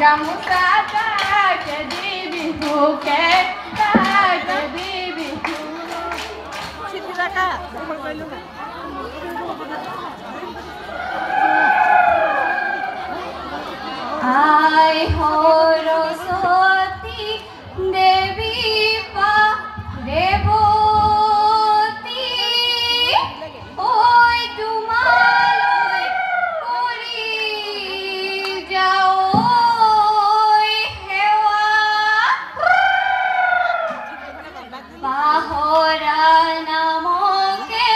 গামোচা তাকে দি বিহুকে তাকে দি বিহু আই সৰস্বতী দেৱী পা দেৱতী ঐ তোমালৈ কৰি যাওঁ সেৱা পাহৰা নামকে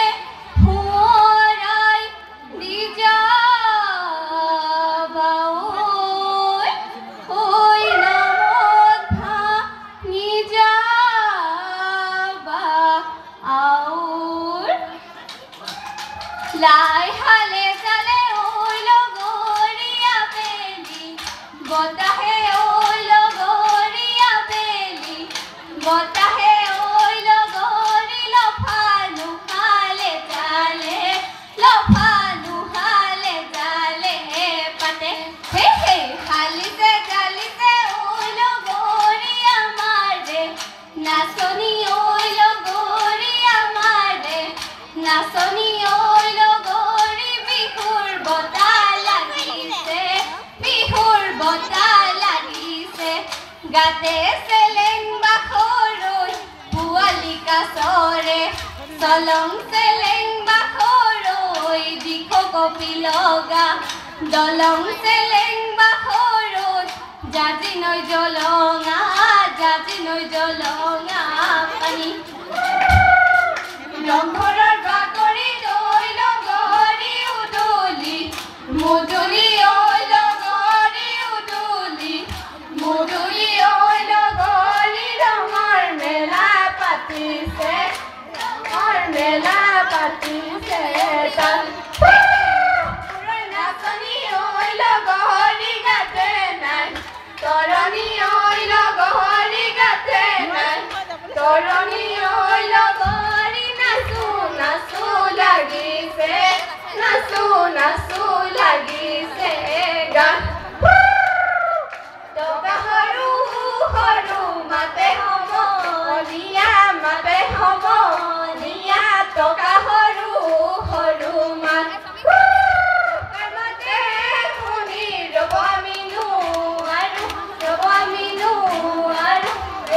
সোঁৱৰাই দি যাবা ঐ নামত ভাঙি যাবা আউৰ লাই হালে জালে ঐ লগৰীয়া বেলি বতাহে ঐ লগৰীয়া বেলি বতাহে ঐ লগৰী লফানো হালে জালে লফানো হালে জালে পাতে হে হে হালিছে জালিছে ঐ লগৰী আমাৰে নাচনী ঐ লগৰী আমাৰে নাচনী ঐ লগৰী বিহুৰ বতাহ লাগিছে বিহুৰ বতাহ লাগিছে গাতে চেলেং বাখৰৈ পোৱালি কাছৰে চলং চেলেং বাখৰৈ দিখ কপি লগা দলং চেলেং বাখৰৈ জাজি নৈ জলঙা পানী ৰংঘৰৰ বাকৰি লৈ লগৰী উদলি মুদলি ঐ লগৰী উদলি মুদলি ঐ লগৰী ৰঙৰ মেলা পাতিছে তাত নাচনী ঐ লগৰী গাতে নাই তৰণী ঐ লগৰী গাতে নাই তৰণী ঐ লগৰী নাচো নাচো লাগিছে গান টকা সৰু সৰু মাতে সমনীয়া টকা সৰু সৰু মাতে শুনি ৰব আমিনো আৰু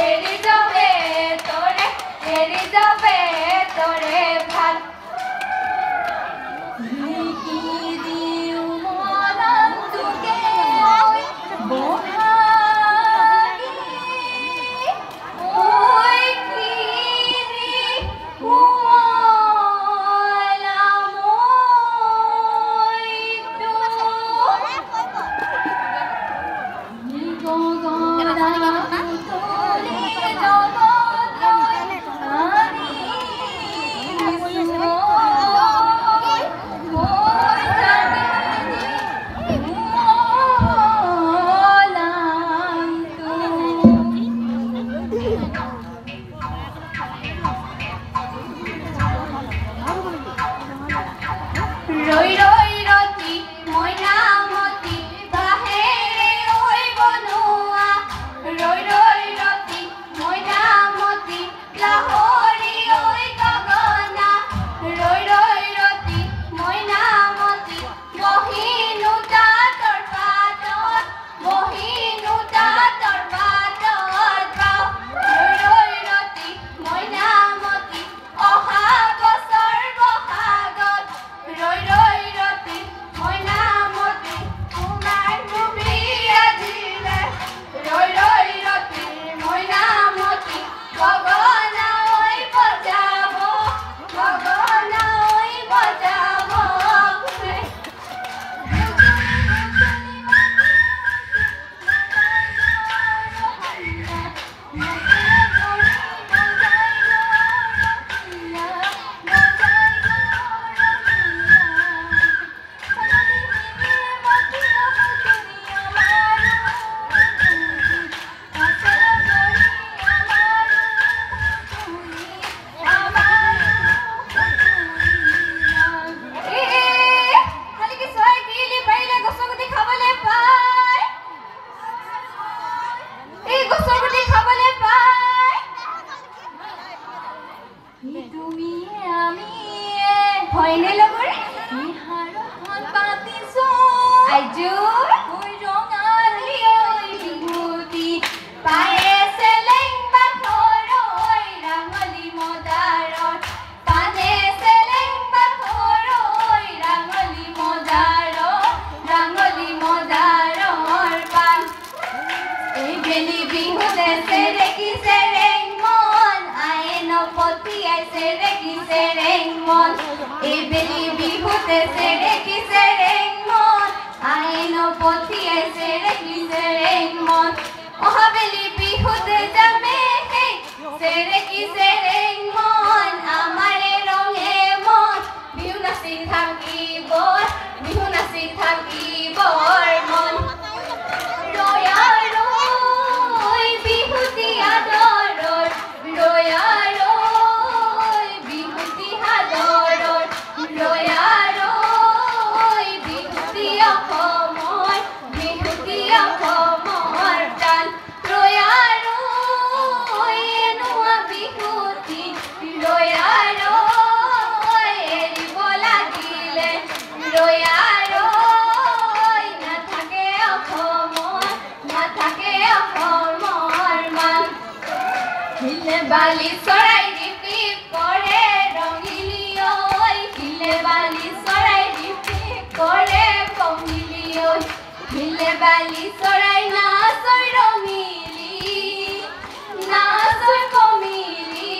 এৰি যাবে তৰে ভাল দিওঁ নে লগৰে বিহাৰখন পাতিছো আইজো ঐ ৰঙালী ঐ বিহুতি পায়ে চেলেং বাখৰ ঐ ৰাঙলী মদাৰৰ পানে চেলেং বাখৰ ঐ ৰাঙলী মদাৰৰ পান এই বেলি বিহুতে চেৰেকি চেৰেং মন আয়ে নপতিয়াই চেৰেকি চেৰেং মন এই বেলি বিহুতে চেৰেকি চেৰেং মন আয়ে নপতিয়াই চেৰেকি চেৰেং মন অহা বেলি বিহুতে যামে হে চেৰেকি চেৰেং মন আমাৰে ৰঙে মন বিহু নাচি থাকিব মন ৰয়াৰৈ বিহুতি আদৰৰ ৰয়াৰৈ বিহুতি আদৰৰ ৰয়াৰৈ বিহুতি অসমৰ টান ৰয়াৰৈ এনুৱা বিহুতি ৰয়াৰৈ এৰিব লাগিলে ৰয়াৰৈ নাথাকে অসমৰ মান হিলে বালি চৰাই ৰিপি কৰে ৰঙিলি ঐ হিলে বালি চৰাই ৰিপি কৰে কমিলি ঐ হিলে বালি চৰাই নাচৈ ৰঙিলি নাচৈ কমিলি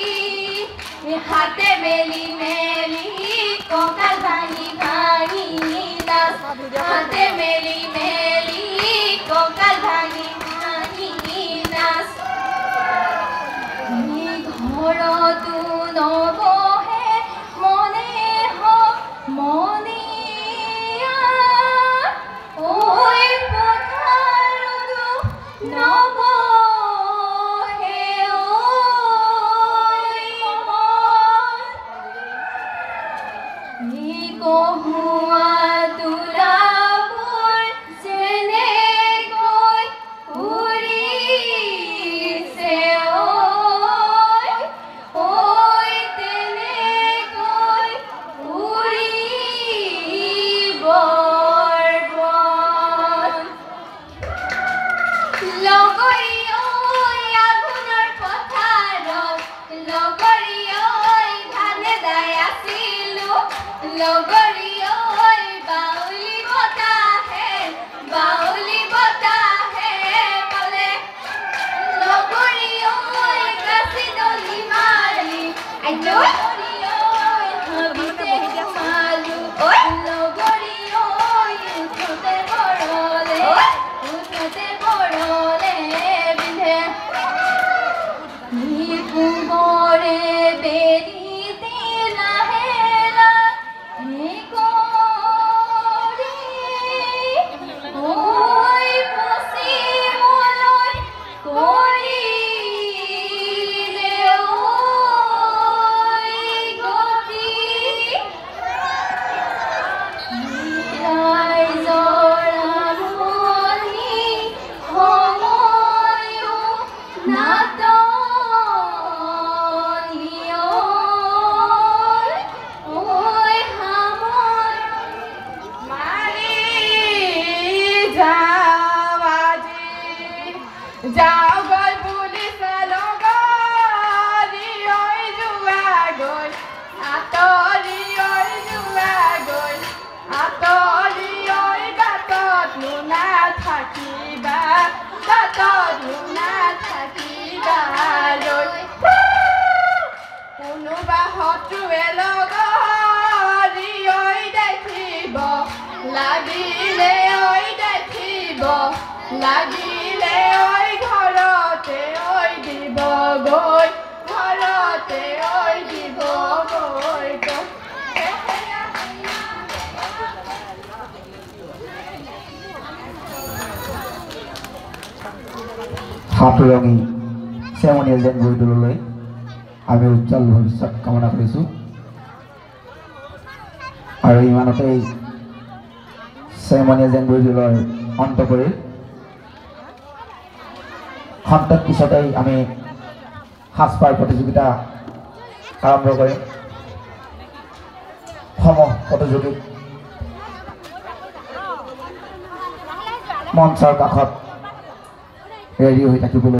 হাতে মেলি মেলি কঁকাল ভাঙি ভাঙি নাচ হাতে মেলি মেলি কঁকাল ভাঙি ভাঙি নাচ ঘৰতো নবহে মনে হওক মনিয়া ঐ পথাৰতো নবহে ঐ মন কহুৱা তোলাবোৰ যেনেকৈ উৰিছে ঐ তেনেকৈ উৰিবৰ বন লগৰী ঐ আঘোণৰ পথাৰত লগৰী ঐ ধানে দাই আছিলো লগৰী ঐ বাউলি বতাহে পালে লগৰী ঐ কাচি দলি মাৰি আইজো হাবিতে সোমালো লগৰী ঐ উঠোতে বৰলে বিন্ধে পোহৰে বেলিতে লাহে লাহে কৰি ঐ পশ্চিমলৈ কৰিলে ঐ গতি মিলাই জৰামনি সময়ো নাটনি ঐ হামৰ মাৰি যাওঁ গ'ল পুলিচ লগৰী ঐ যোৱা গ'ল আঁতৰি ঐ যোৱা গ'ল আঁতৰি ঐ বাটত নাথাকিবা লৈ কোনোবা শত্ৰুৱে লগৰী ঐ দেখিব লাগিলে ঐ ঘৰতে ঐ দিবগৈ সাতৰঙী চেমনীয়া যেন গৈ দললৈ আমি উজ্জ্বল ভৱিষ্যত কামনা কৰিছোঁ আৰু ইমানতেই চেমনীয়া যেন গৈ দলৰ অন্ত পৰিল খন্তেক পিছতেই আমি সাজপাৰ প্ৰতিযোগিতা আৰম্ভ কৰিম যোগী মঞ্চৰ কাষত ৰেডি হৈ থাকিবলৈ